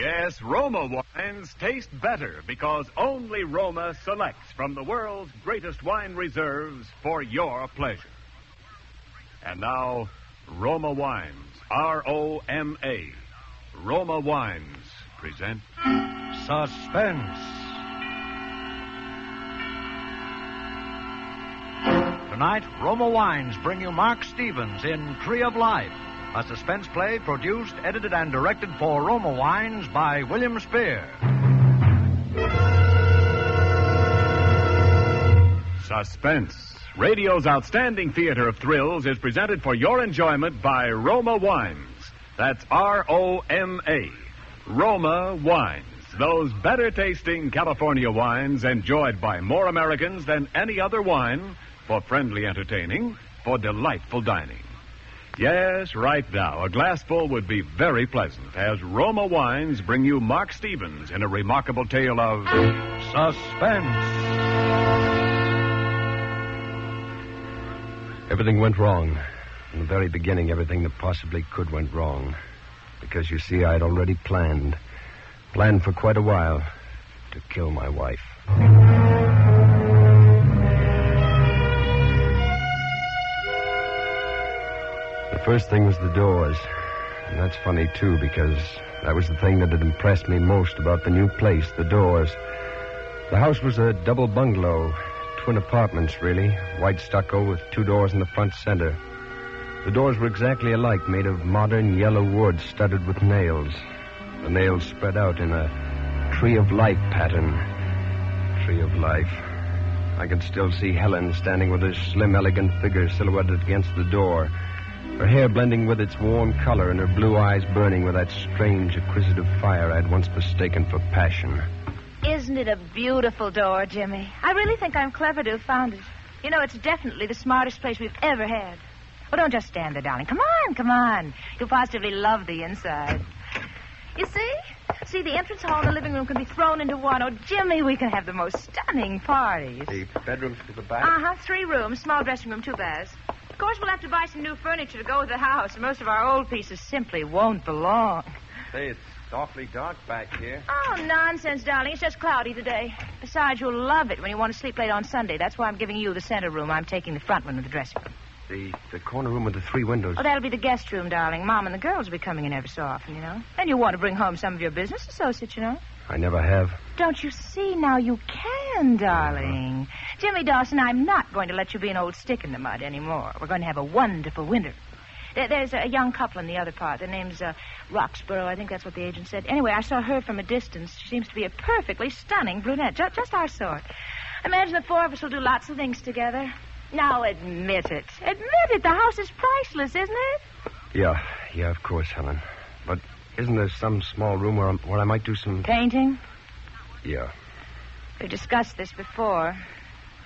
Yes, Roma wines taste better because only Roma selects from the world's greatest wine reserves for your pleasure. And now, Roma Wines, R-O-M-A. Roma Wines present Suspense. Tonight, Roma Wines bring you Mark Stevens in Tree of Life, a suspense play produced, edited, and directed for Roma Wines by William Spear. Suspense. Radio's outstanding theater of thrills is presented for your enjoyment by Roma Wines. That's R-O-M-A. Roma Wines. Those better-tasting California wines enjoyed by more Americans than any other wine for friendly entertaining, for delightful dining. Yes, right now, a glassful would be very pleasant as Roma Wines bring you Mark Stevens in a remarkable tale of Suspense. Everything went wrong. In the very beginning, everything that possibly could went wrong. Because, you see, I had already planned for quite a while, to kill my wife. The first thing was the doors. And that's funny, too, because that was the thing that had impressed me most about the new place, the doors. The house was a double bungalow, twin apartments, really, white stucco with two doors in the front center. The doors were exactly alike, made of modern yellow wood studded with nails. The nails spread out in a Tree of Life pattern. Tree of Life. I could still see Helen standing with her slim, elegant figure silhouetted against the door, her hair blending with its warm color and her blue eyes burning with that strange, acquisitive fire I'd once mistaken for passion. Isn't it a beautiful door, Jimmy? I really think I'm clever to have found it. You know, it's definitely the smartest place we've ever had. Oh, don't just stand there, darling. Come on. You'll positively love the inside. You see? See, the entrance hall and the living room can be thrown into one. Oh, Jimmy, we can have the most stunning parties. The bedrooms to the back? 3 rooms, small dressing room, 2 baths. Of course, we'll have to buy some new furniture to go with the house. Most of our old pieces simply won't belong. Say, it's awfully dark back here. Oh, nonsense, darling. It's just cloudy today. Besides, you'll love it when you want to sleep late on Sunday. That's why I'm giving you the center room. I'm taking the front one with the dressing room. The corner room with the 3 windows. Oh, that'll be the guest room, darling. Mom and the girls will be coming in every so often, you know. And you want to bring home some of your business associates, you know. I never have. Don't you see? Now you can, darling. Jimmy Dawson, I'm not going to let you be an old stick in the mud anymore. We're going to have a wonderful winter. There's a young couple in the other part. Their name's Roxborough. I think that's what the agent said. Anyway, I saw her from a distance. She seems to be a perfectly stunning brunette. Just our sort. Imagine the 4 of us will do lots of things together. Now, admit it. Admit it. The house is priceless, isn't it? Yeah, of course, Helen. But isn't there some small room where I might do some... Painting? Yeah. We've discussed this before.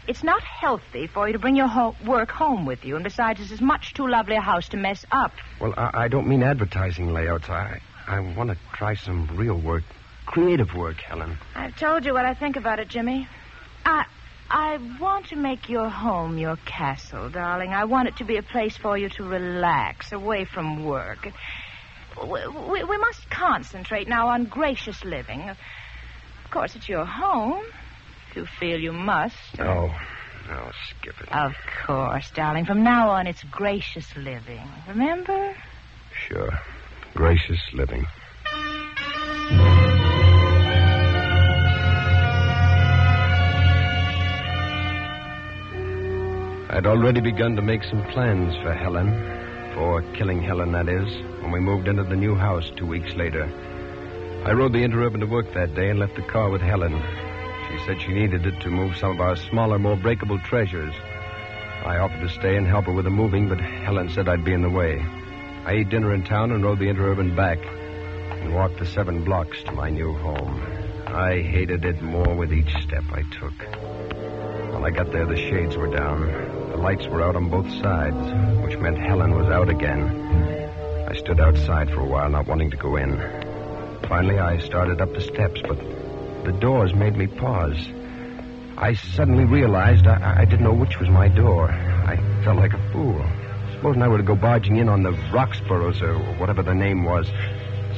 It's not healthy for you to bring your work home with you. And besides, this is much too lovely a house to mess up. Well, I don't mean advertising layouts. I want to try some real work. Creative work, Helen. I've told you what I think about it, Jimmy. I want to make your home your castle, darling. I want it to be a place for you to relax, away from work. We must concentrate now on gracious living. Of course, it's your home, if you feel you must. No, skip it. Of course, darling. From now on, it's gracious living. Remember? Sure. Gracious living. I'd already begun to make some plans for Helen, for killing Helen, that is, when we moved into the new house 2 weeks later. I rode the Interurban to work that day and left the car with Helen. She said she needed it to move some of our smaller, more breakable treasures. I offered to stay and help her with the moving, but Helen said I'd be in the way. I ate dinner in town and rode the Interurban back and walked the 7 blocks to my new home. I hated it more with each step I took. When I got there, the shades were down. The lights were out on both sides, which meant Helen was out again. I stood outside for a while, not wanting to go in. Finally, I started up the steps, but the doors made me pause. I suddenly realized I didn't know which was my door. I felt like a fool. Supposing I were to go barging in on the Roxboroughs or whatever their name was.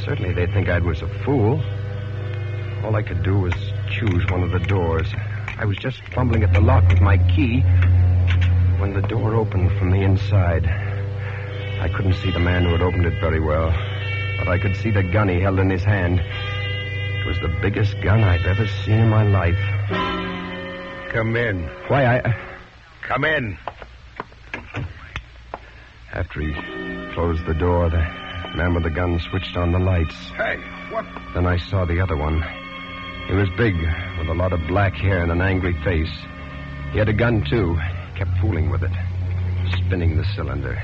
Certainly they'd think I was a fool. All I could do was choose one of the doors. I was just fumbling at the lock with my key when the door opened from the inside. I couldn't see the man who had opened it very well, but I could see the gun he held in his hand. It was the biggest gun I've ever seen in my life. Come in. Why, Come in. After he closed the door, the man with the gun switched on the lights. Hey, what? Then I saw the other one. He was big, with a lot of black hair and an angry face. He had a gun, too. He kept fooling with it, spinning the cylinder.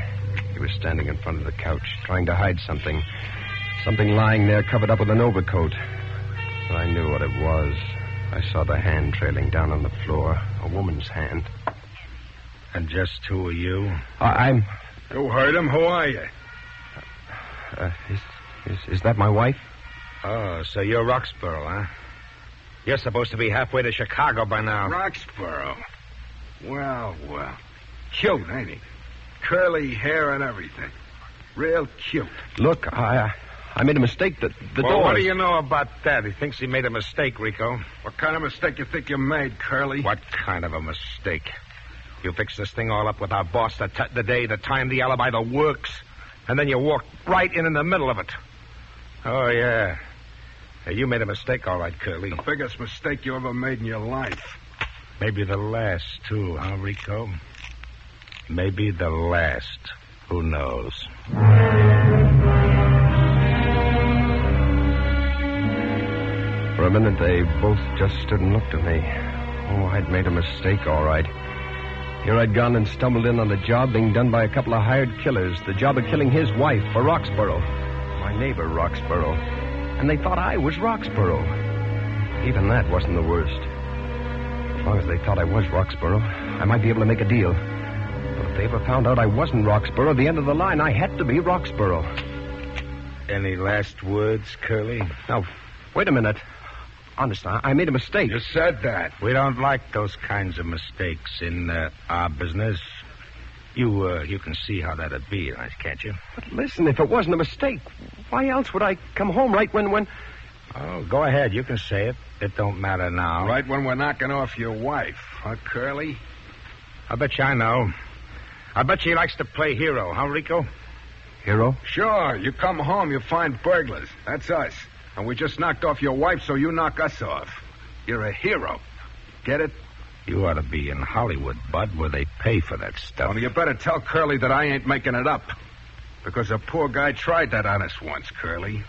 He was standing in front of the couch, trying to hide something. Something lying there covered up with an overcoat. But I knew what it was. I saw the hand trailing down on the floor, a woman's hand. And just who are you? I'm... You heard him. Who are you? Is that my wife? Oh, so you're Roxborough, huh? You're supposed to be halfway to Chicago by now. Roxborough. Well. Cute, ain't he? Curly hair and everything. Real cute. Look, I made a mistake. The Well, door. what do you know about that? He thinks he made a mistake, Rico. What kind of mistake you think you made, Curly? What kind of a mistake? You fixed this thing all up with our boss, the day, the time, the alibi, the works. And then you walked right in the middle of it. Oh, yeah. Hey, you made a mistake, all right, Curly. The biggest mistake you ever made in your life. Maybe the last, too, huh, Rico? Maybe the last. Who knows? For a minute, they both just stood and looked at me. Oh, I'd made a mistake, all right. Here I'd gone and stumbled in on a job being done by a couple of hired killers. The job of killing his wife for Roxborough. My neighbor, Roxborough. And they thought I was Roxborough. Even that wasn't the worst. As long as they thought I was Roxborough, I might be able to make a deal. But if they ever found out I wasn't Roxborough, the end of the line, I had to be Roxborough. Any last words, Curly? Now, wait a minute. Honest, I made a mistake. You said that. We don't like those kinds of mistakes in our business. You can see how that'd be, can't you? But listen, if it wasn't a mistake, why else would I come home right when... Oh, go ahead. You can say it. It don't matter now. Right when we're knocking off your wife, huh, Curly? I bet you I know. I bet she likes to play hero, huh, Rico? Hero? Sure. You come home, you find burglars. That's us. And we just knocked off your wife, so you knock us off. You're a hero. Get it? You ought to be in Hollywood, Bud, where they pay for that stuff. Well, you better tell Curly that I ain't making it up. Because a poor guy tried that on us once, Curly.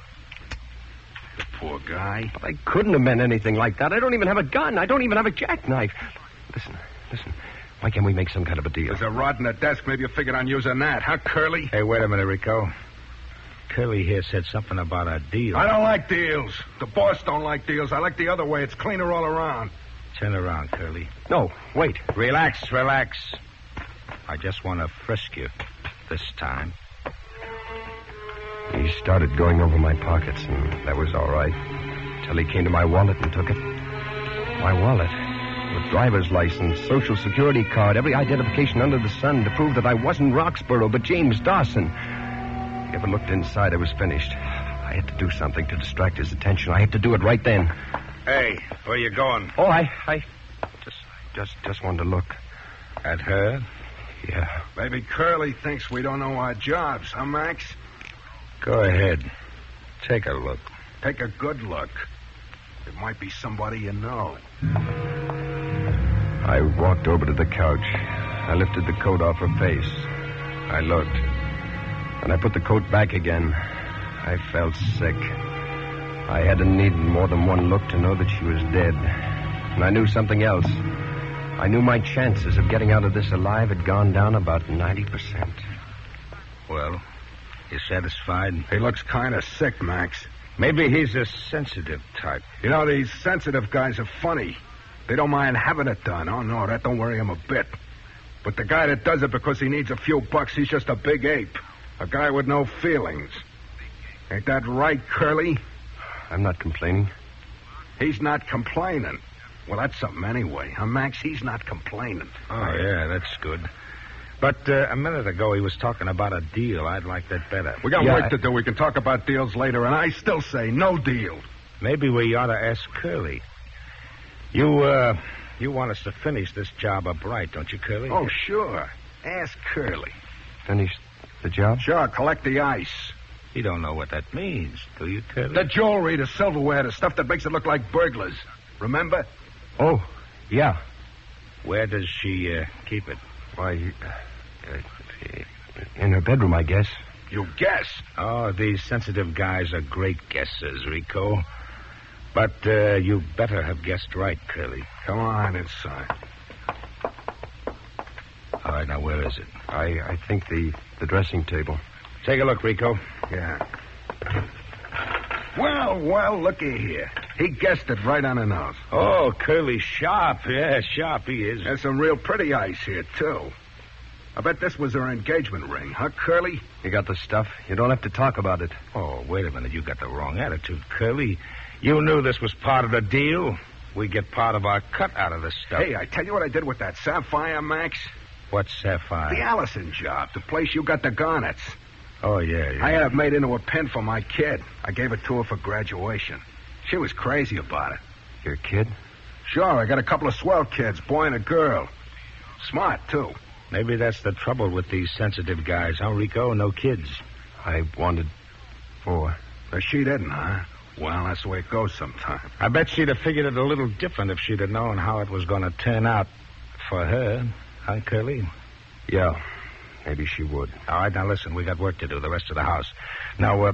The poor guy. But I couldn't have meant anything like that. I don't even have a gun. I don't even have a jackknife. Listen. Why can't we make some kind of a deal? There's a rod in the desk. Maybe you figured on using that, huh, Curly? Hey, wait a minute, Rico. Curly here said something about a deal. I don't like deals. The boss don't like deals. I like the other way. It's cleaner all around. Turn around, Curly. No, wait. Relax. I just want to frisk you this time. He started going over my pockets, and that was all right. Till he came to my wallet and took it. My wallet. With driver's license, social security card, every identification under the sun to prove that I wasn't Roxborough, but James Dawson. If he ever looked inside, I was finished. I had to do something to distract his attention. I had to do it right then. Hey, where you going? Oh, I just wanted to look. At her? Yeah. Maybe Curly thinks we don't know our jobs, huh, Max? Go ahead. Take a look. Take a good look. It might be somebody you know. I walked over to the couch. I lifted the coat off her face. I looked. And I put the coat back again. I felt sick. I hadn't needed more than one look to know that she was dead. And I knew something else. I knew my chances of getting out of this alive had gone down about 90%. Well, you satisfied? He looks kind of sick, Max. Maybe he's a sensitive type. You know, these sensitive guys are funny. They don't mind having it done. Oh, no, that don't worry him a bit. But the guy that does it because he needs a few bucks, he's just a big ape. A guy with no feelings. Ain't that right, Curly? I'm not complaining. He's not complaining. Well, that's something anyway, huh, Max? He's not complaining. Oh, yeah, that's good. But a minute ago he was talking about a deal. I'd like that better. We got work to do. We can talk about deals later, and I still say no deal. Maybe we ought to ask Curly. You want us to finish this job up right, don't you, Curly? Oh, sure. Ask Curly. Finish the job? Sure, collect the ice. You don't know what that means, do you, Curly? The jewelry, the silverware, the stuff that makes it look like burglars. Remember? Oh, yeah. Where does she keep it? Why, in her bedroom, I guess. You guess. Oh, these sensitive guys are great guessers, Rico. But you better have guessed right, Curly. Come on inside. All right, now where is it? I think the dressing table. Take a look, Rico. Yeah. Well, looky here. He guessed it right on the nose. Oh, Curly's sharp. Yeah, sharp he is. There's some real pretty ice here, too. I bet this was her engagement ring, huh, Curly? You got the stuff. You don't have to talk about it. Oh, wait a minute. You got the wrong attitude, Curly. You knew this was part of the deal. We get part of our cut out of this stuff. Hey, I tell you what I did with that sapphire, Max. What's sapphire? The Allison job, the place you got the garnets. Oh, yeah. I had it made into a pin for my kid. I gave it to her for graduation. She was crazy about it. Your kid? Sure, I got a couple of swell kids, boy and a girl. Smart, too. Maybe that's the trouble with these sensitive guys, huh, Rico? No kids. I wanted 4. But she didn't, huh? Well, that's the way it goes sometimes. I bet she'd have figured it a little different if she'd have known how it was going to turn out for her. Huh, Curly? Yeah, maybe she would. All right, now listen, we got work to do, the rest of the house. Now,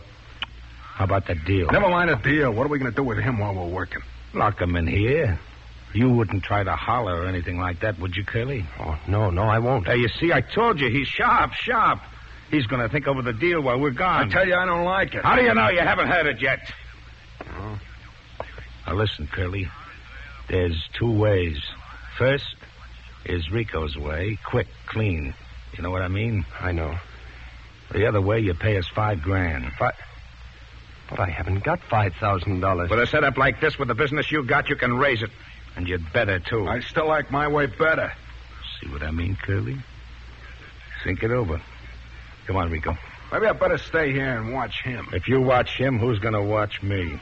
how about that deal? Never mind a deal. What are we going to do with him while we're working? Lock him in here. You wouldn't try to holler or anything like that, would you, Curly? Oh, no, I won't. You see, I told you, he's sharp. He's going to think over the deal while we're gone. I tell you, I don't like it. How do you know? You haven't heard it yet. Oh. Now, listen, Curly. There's 2 ways. First is Rico's way. Quick, clean. You know what I mean? I know. The other way, you pay us $5,000. But I haven't got $5,000. With a setup like this, with the business you got, you can raise it. And you'd better, too. I still like my way better. See what I mean, Curly? Think it over. Come on, Rico. Maybe I better stay here and watch him. If you watch him, who's going to watch me?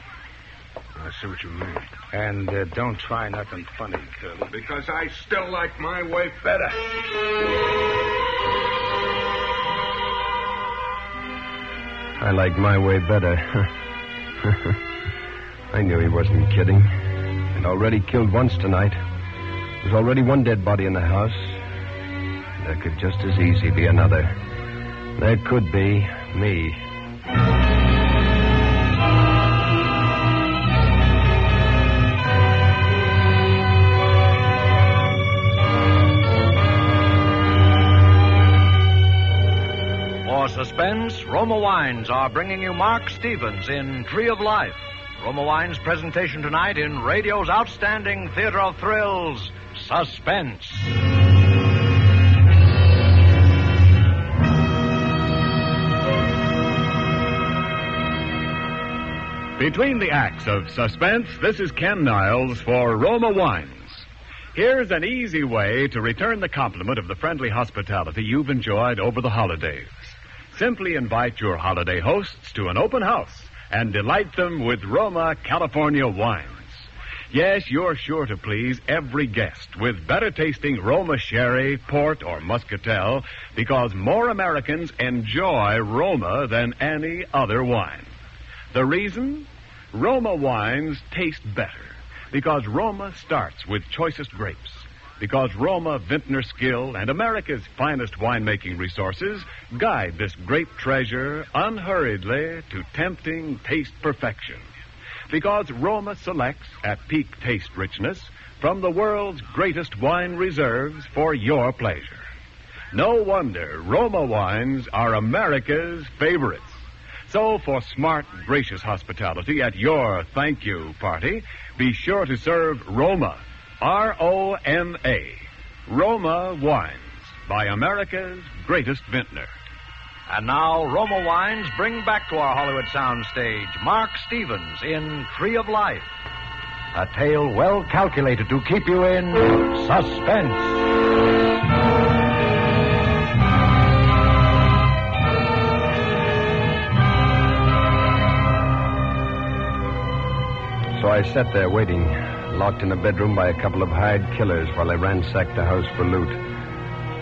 I see what you mean. And don't try nothing funny, Curly. Because I still like my way better. I like my way better. I knew he wasn't kidding. He'd already killed once tonight. There's already 1 dead body in the house. There could just as easily be another. There could be me. For Suspense, Roma Wines are bringing you Mark Stevens in Tree of Life. Roma Wines' presentation tonight in radio's outstanding theater of thrills, Suspense. Between the acts of Suspense, this is Ken Niles for Roma Wines. Here's an easy way to return the compliment of the friendly hospitality you've enjoyed over the holidays. Simply invite your holiday hosts to an open house and delight them with Roma California wines. Yes, you're sure to please every guest with better-tasting Roma sherry, port, or muscatel because more Americans enjoy Roma than any other wine. The reason? Roma wines taste better because Roma starts with choicest grapes. Because Roma vintner skill and America's finest winemaking resources guide this grape treasure unhurriedly to tempting taste perfection. Because Roma selects at peak taste richness from the world's greatest wine reserves for your pleasure. No wonder Roma wines are America's favorites. So for smart, gracious hospitality at your thank you party, be sure to serve Roma. R-O-M-A. Roma Wines, by America's greatest vintner. And now, Roma Wines bring back to our Hollywood soundstage Mark Stevens in Tree of Life. A tale well calculated to keep you in suspense. So I sat there waiting, locked in a bedroom by a couple of hired killers while I ransacked the house for loot.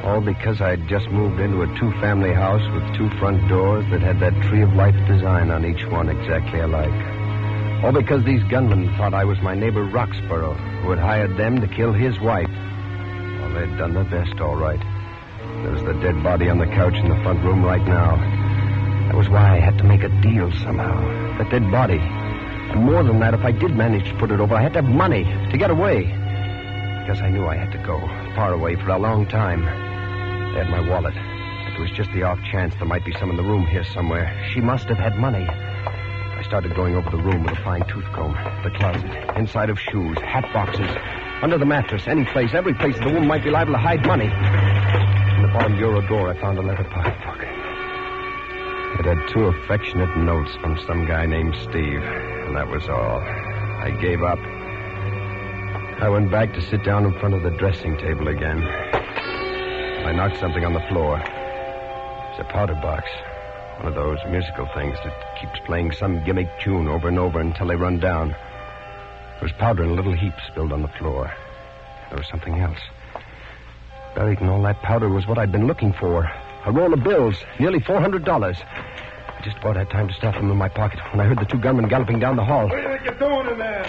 All because I'd just moved into a two-family house with two front doors that had that Tree of Life design on each one exactly alike. All because these gunmen thought I was my neighbor Roxborough, who had hired them to kill his wife. Well, they'd done their best, all right. There's the dead body on the couch in the front room right now. That was why I had to make a deal somehow. That dead body. And more than that, if I did manage to put it over, I had to have money to get away. Because I knew I had to go far away for a long time. They had my wallet. But there was just the off chance there might be some in the room here somewhere. She must have had money. I started going over the room with a fine-tooth comb. The closet, inside of shoes, hat boxes, under the mattress, any place, every place the woman might be liable to hide money. In the bottom bureau drawer, I found a letter pocketbook. It had 2 affectionate notes from some guy named Steve, and that was all. I gave up. I went back to sit down in front of the dressing table again. I knocked something on the floor. It's a powder box. One of those musical things that keeps playing some gimmick tune over and over until they run down. There was powder in a little heap spilled on the floor. There was something else. Buried in all that powder was what I'd been looking for. A roll of bills, nearly $400. I just about had time to stuff them in my pocket when I heard the 2 gunmen galloping down the hall. What do you think you're doing in there?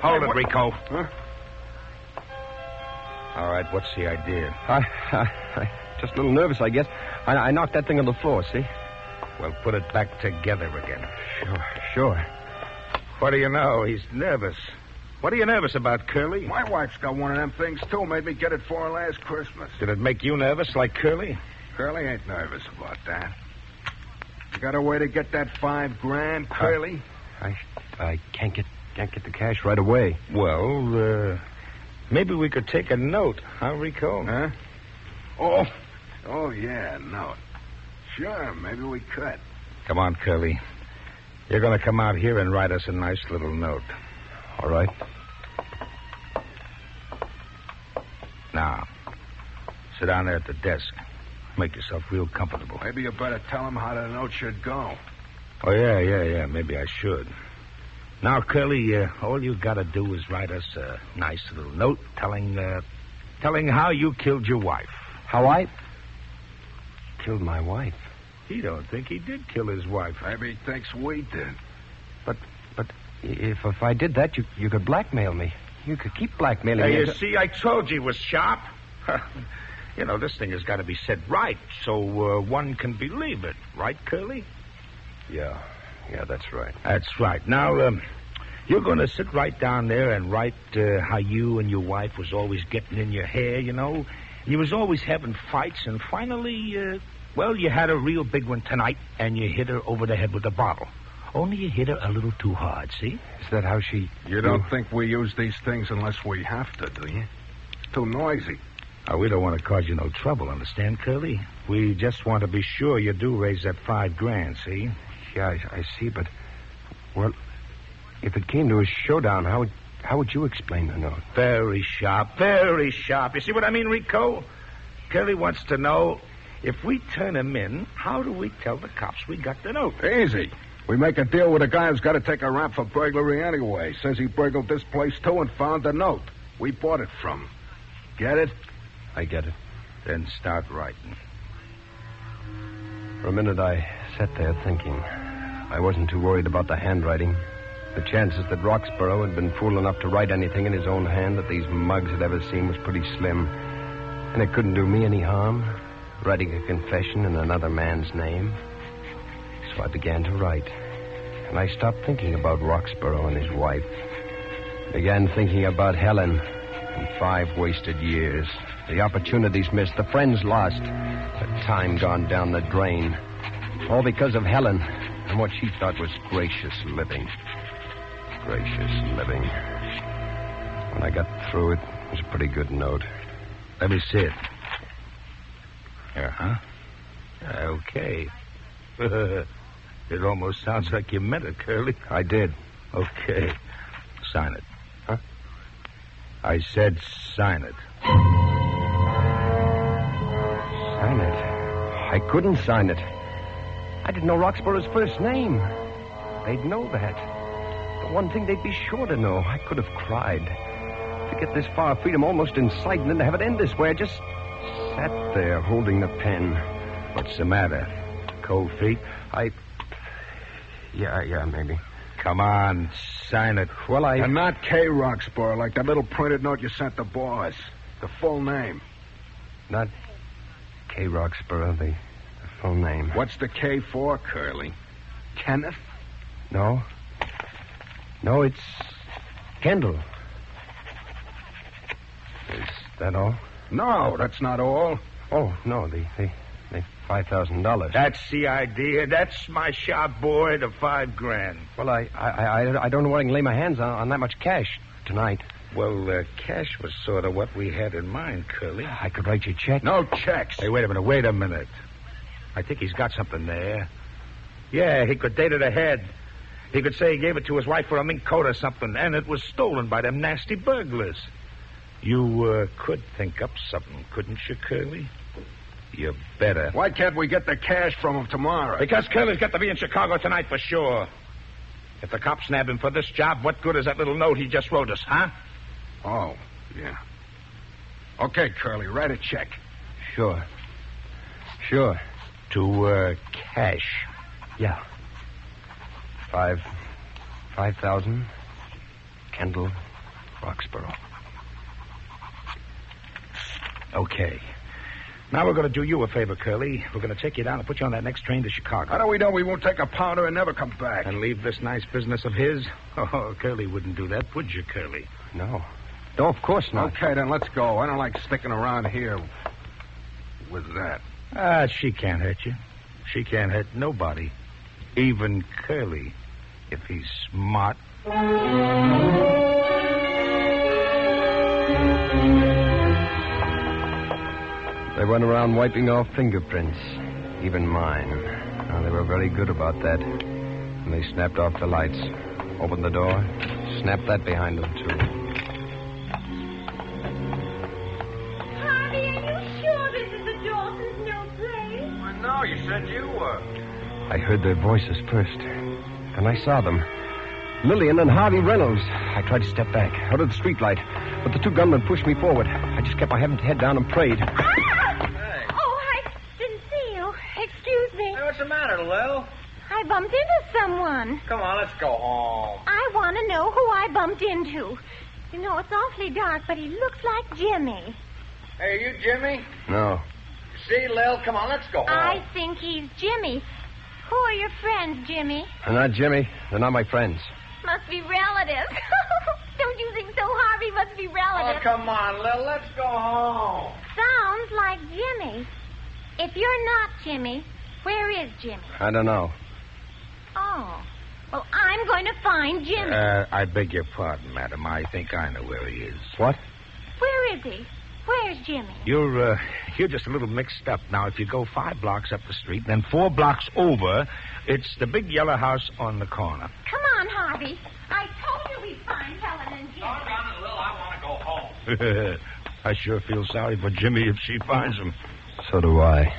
Hold it, Rico. Huh? All right, what's the idea? I just a little nervous, I guess. I knocked that thing on the floor, see? Well, put it back together again. Sure. What do you know? He's nervous. What are you nervous about, Curly? My wife's got one of them things, too. Made me get it for her last Christmas. Did it make you nervous like Curly? Curly ain't nervous about that. You got a way to get that $5,000, Curly? I can't get the cash right away. Well, maybe we could take a note, huh, Rico? Huh? Oh, yeah, note. Sure, maybe we could. Come on, Curly. You're going to come out here and write us a nice little note. All right. Now, sit down there at the desk. Make yourself real comfortable. Maybe you better tell him how the note should go. Oh, yeah. Maybe I should. Now, Curly, all you got to do is write us a nice little note telling how you killed your wife. How I killed my wife? He don't think he did kill his wife. Maybe he thinks we did. But if I did that, you could blackmail me. You could keep blackmailing me. You see, I told you he was sharp. You know, this thing has got to be said right so one can believe it. Right, Curly? Yeah, that's right. That's right. Now, you're going to sit right down there and write how you and your wife was always getting in your hair, you know. You was always having fights, and finally, you had a real big one tonight, and you hit her over the head with a bottle. Only you hit her a little too hard, see? Is that how she... You don't think we use these things unless we have to, do you? It's too noisy. We don't want to cause you no trouble, understand, Curly? We just want to be sure you do raise that $5,000, see? Yeah, I see, but... Well, if it came to a showdown, how would you explain the note? Very sharp. You see what I mean, Rico? Curly wants to know, if we turn him in, how do we tell the cops we got the note? Easy. We make a deal with a guy who's got to take a rap for burglary anyway. Says he burgled this place, too, and found the note. We bought it from him. Get it? I get it. Then start writing. For a minute, I sat there thinking. I wasn't too worried about the handwriting. The chances that Roxborough had been fool enough to write anything in his own hand that these mugs had ever seen was pretty slim. And it couldn't do me any harm, writing a confession in another man's name. So I began to write. And I stopped thinking about Roxborough and his wife. Began thinking about Helen and 5 wasted years. The opportunities missed, the friends lost, the time gone down the drain. All because of Helen and what she thought was gracious living. Gracious living. When I got through it was a pretty good note. Let me see it. Here, huh? Okay. It almost sounds like you meant it, Curly. I did. Okay. Sign it. Huh? I said sign it. Sign it? I couldn't sign it. I didn't know Roxborough's first name. They'd know that. The one thing they'd be sure to know. I could have cried. To get this far, freedom almost in sight, and then to have it end this way, I just sat there holding the pen. What's the matter? Cold feet? Yeah, maybe. Come on, sign it. Well, And not K. Roxborough, like that little printed note you sent the boss. The full name. Not K. Roxborough, the full name. What's the K for, Curly? Kenneth? No, it's Kendall. Is that all? No, that's not all. Oh, no, the $5,000. That's the idea. That's my shop, boy, the $5,000. Well, I don't know what I can lay my hands on that much cash tonight. Well, cash was sort of what we had in mind, Curly. I could write you a check. No checks. Hey, wait a minute. I think he's got something there. Yeah, he could date it ahead. He could say he gave it to his wife for a mink coat or something, and it was stolen by them nasty burglars. You could think up something, couldn't you, Curly? You better. Why can't we get the cash from him tomorrow? Because Curly's got to be in Chicago tonight for sure. If the cops snab him for this job, what good is that little note he just wrote us, huh? Oh, yeah. Okay, Curly, write a check. Sure. To, cash. Yeah. 5,000. Kendall Roxborough. Okay. Now we're going to do you a favor, Curly. We're going to take you down and put you on that next train to Chicago. How do we know we won't take a pounder and never come back? And leave this nice business of his? Oh, Curly wouldn't do that, would you, Curly? No, of course not. Okay, then let's go. I don't like sticking around here with that. She can't hurt you. She can't hurt nobody. Even Curly, if he's smart. They went around wiping off fingerprints, even mine. Now, they were very good about that. And they snapped off the lights, opened the door, snapped that behind them, too. Harvey, are you sure this is the Dawson's new place? Well, no, you said you were. I heard their voices first. Then I saw them. Lillian and Harvey Reynolds. I tried to step back, out of the streetlight, but the two gunmen pushed me forward. I just kept my head down and prayed. Excuse me. Hey, what's the matter, Lil? I bumped into someone. Come on, let's go home. I want to know who I bumped into. You know, it's awfully dark, but he looks like Jimmy. Hey, are you Jimmy? No. See, Lil, come on, let's go home. I think he's Jimmy. Who are your friends, Jimmy? They're not Jimmy. They're not my friends. Must be relatives. Don't you think so, Harvey? Must be Oh, relatives. come on, Lil, let's go home. Sounds like Jimmy. If you're not Jimmy, where is Jimmy? I don't know. Oh. Well, I'm going to find Jimmy. I beg your pardon, madam. I think I know where he is. What? Where is he? Where's Jimmy? You're just a little mixed up. Now, if you go 5 blocks up the street, then 4 blocks over, it's the big yellow house on the corner. Come on, Harvey. I told you we'd find Helen and Jimmy. Doggone it, Lil, I want to go home. I sure feel sorry for Jimmy if she finds him. So do I.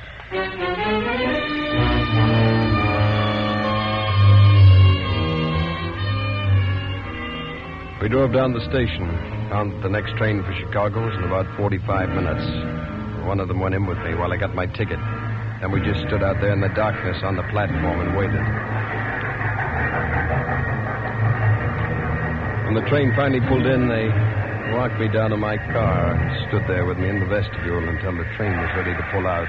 We drove down the station, found that the next train for Chicago was in about 45 minutes. One of them went in with me while I got my ticket. Then we just stood out there in the darkness on the platform and waited. When the train finally pulled in, they walked me down to my car and stood there with me in the vestibule until the train was ready to pull out.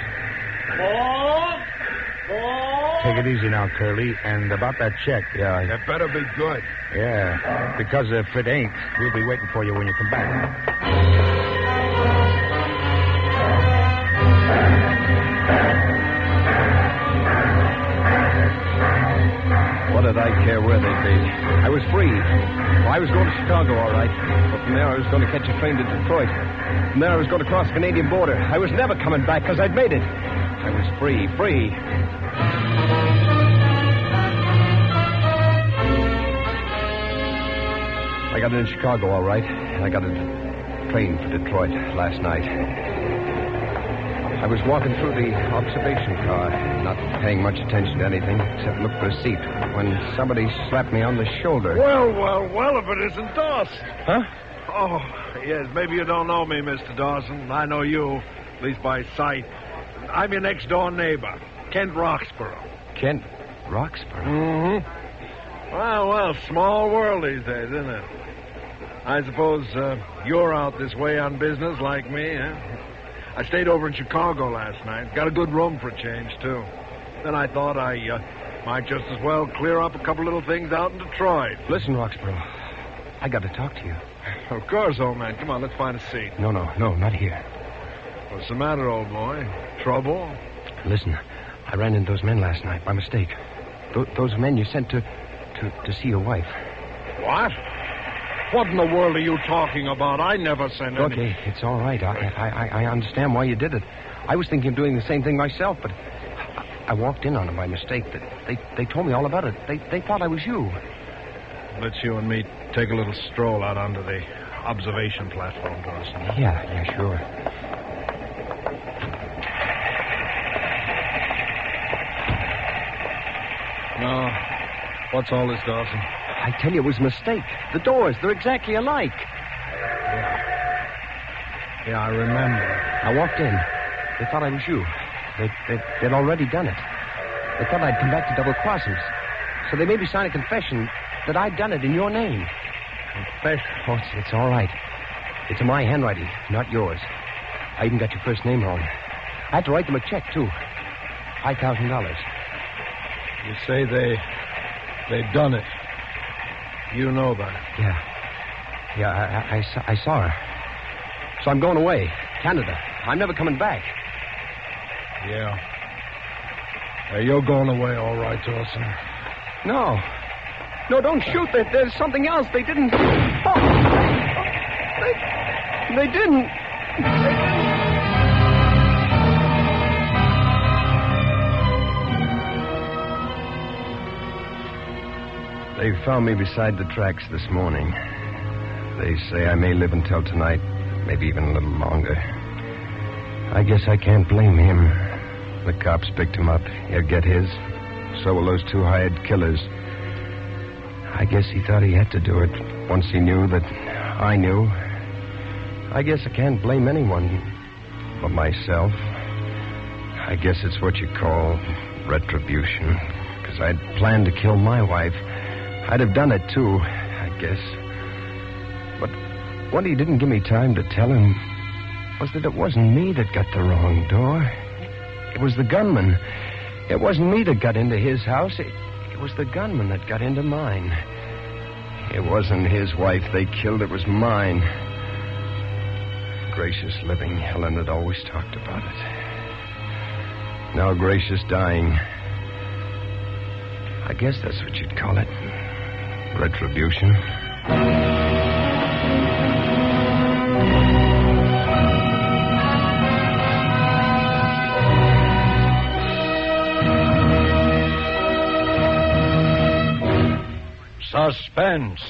Take it easy now, Curly. And about that check. Yeah. It better be good. Yeah. Because if it ain't, we'll be waiting for you when you come back. What did I care where they'd be? I was free. Well, I was going to Chicago, all right. But from there, I was going to catch a train to Detroit. From there, I was going to cross the Canadian border. I was never coming back because I'd made it. I was free. I got in Chicago, all right. And I got a train for Detroit last night. I was walking through the observation car, not paying much attention to anything except look for a seat, when somebody slapped me on the shoulder. Well, if it isn't Dawson. Huh? Oh, yes, maybe you don't know me, Mr. Dawson. I know you, at least by sight. I'm your next-door neighbor, Kent Roxborough. Kent Roxborough? Mm-hmm. Well, small world these days, isn't it? I suppose you're out this way on business like me, huh? I stayed over in Chicago last night. Got a good room for a change, too. Then I thought I might just as well clear up a couple little things out in Detroit. Listen, Roxborough, I got to talk to you. Of course, old man. Come on, let's find a seat. No, not here. What's the matter, old boy? Trouble? Listen, I ran into those men last night by mistake. Those men you sent to see your wife. What? What in the world are you talking about? I never sent any... Okay, it's all right. I understand why you did it. I was thinking of doing the same thing myself, but I walked in on them by mistake. They told me all about it. They thought I was you. Let's you and me take a little stroll out onto the observation platform, Dawson. Yeah, sure. No. What's all this, Dawson? I tell you, it was a mistake. The doors, they're exactly alike. Yeah, I remember. I walked in. They thought I was you. They'd already done it. They thought I'd come back to double-cross them. So they made me sign a confession that I'd done it in your name. Confession? Oh, it's all right. It's in my handwriting, not yours. I even got your first name wrong. I had to write them a check, too. $5,000. You say they'd done it. You know that. Yeah, I saw her. So I'm going away. Canada. I'm never coming back. Yeah. You're going away, all right, Dawson. No, don't shoot. There's something else. They didn't... Oh. They didn't... They found me beside the tracks this morning. They say I may live until tonight, maybe even a little longer. I guess I can't blame him. The cops picked him up. He'll get his. So will those two hired killers. I guess he thought he had to do it once he knew that I knew. I guess I can't blame anyone but myself. I guess it's what you call retribution. Because I'd planned to kill my wife. I'd have done it, too, I guess. But what he didn't give me time to tell him was that it wasn't me that got the wrong door. It was the gunman. It wasn't me that got into his house. It was the gunman that got into mine. It wasn't his wife they killed. It was mine. Gracious living, Helen had always talked about it. Now Gracious dying. I guess that's what you'd call it. Retribution. Suspense.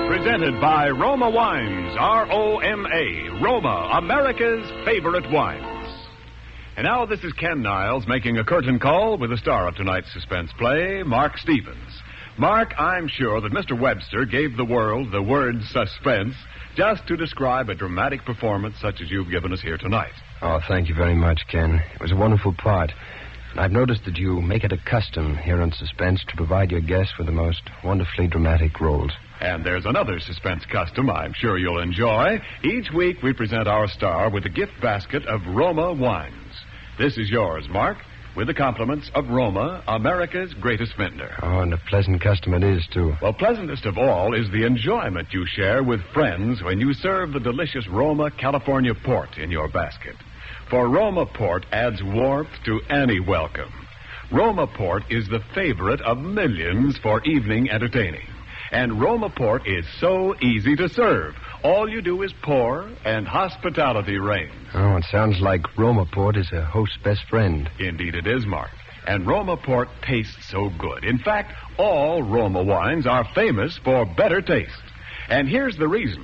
Presented by Roma Wines, R-O-M-A, Roma, America's favorite wines. And now this is Ken Niles making a curtain call with the star of tonight's suspense play, Mark Stevens. Mark, I'm sure that Mr. Webster gave the world the word suspense just to describe a dramatic performance such as you've given us here tonight. Oh, thank you very much, Ken. It was a wonderful part. And I've noticed that you make it a custom here on Suspense to provide your guests with the most wonderfully dramatic roles. And there's another suspense custom I'm sure you'll enjoy. Each week we present our star with a gift basket of Roma wines. This is yours, Mark, with the compliments of Roma, America's greatest vintner. Oh, and a pleasant custom it is, too. Well, pleasantest of all is the enjoyment you share with friends when you serve the delicious Roma California port in your basket. For Roma port adds warmth to any welcome. Roma port is the favorite of millions for evening entertaining. And Roma port is so easy to serve. All you do is pour, and hospitality reigns. Oh, it sounds like Roma port is a host's best friend. Indeed it is, Mark. And Roma port tastes so good. In fact, all Roma wines are famous for better taste. And here's the reason.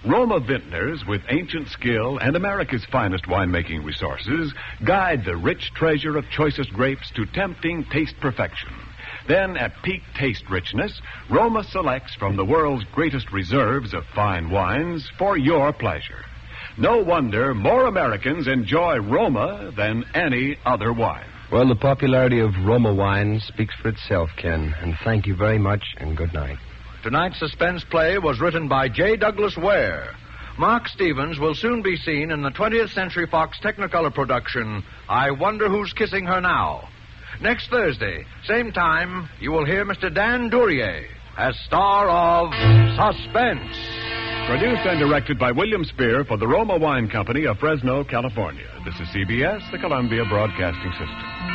Roma vintners with ancient skill and America's finest winemaking resources guide the rich treasure of choicest grapes to tempting taste perfection. Then, at peak taste richness, Roma selects from the world's greatest reserves of fine wines for your pleasure. No wonder more Americans enjoy Roma than any other wine. Well, the popularity of Roma wine speaks for itself, Ken. And thank you very much, and good night. Tonight's suspense play was written by J. Douglas Ware. Mark Stevens will soon be seen in the 20th Century Fox Technicolor production, I Wonder Who's Kissing Her Now. Next Thursday, same time, you will hear Mr. Dan Duryea as star of Suspense. Produced and directed by William Spear for the Roma Wine Company of Fresno, California. This is CBS, the Columbia Broadcasting System.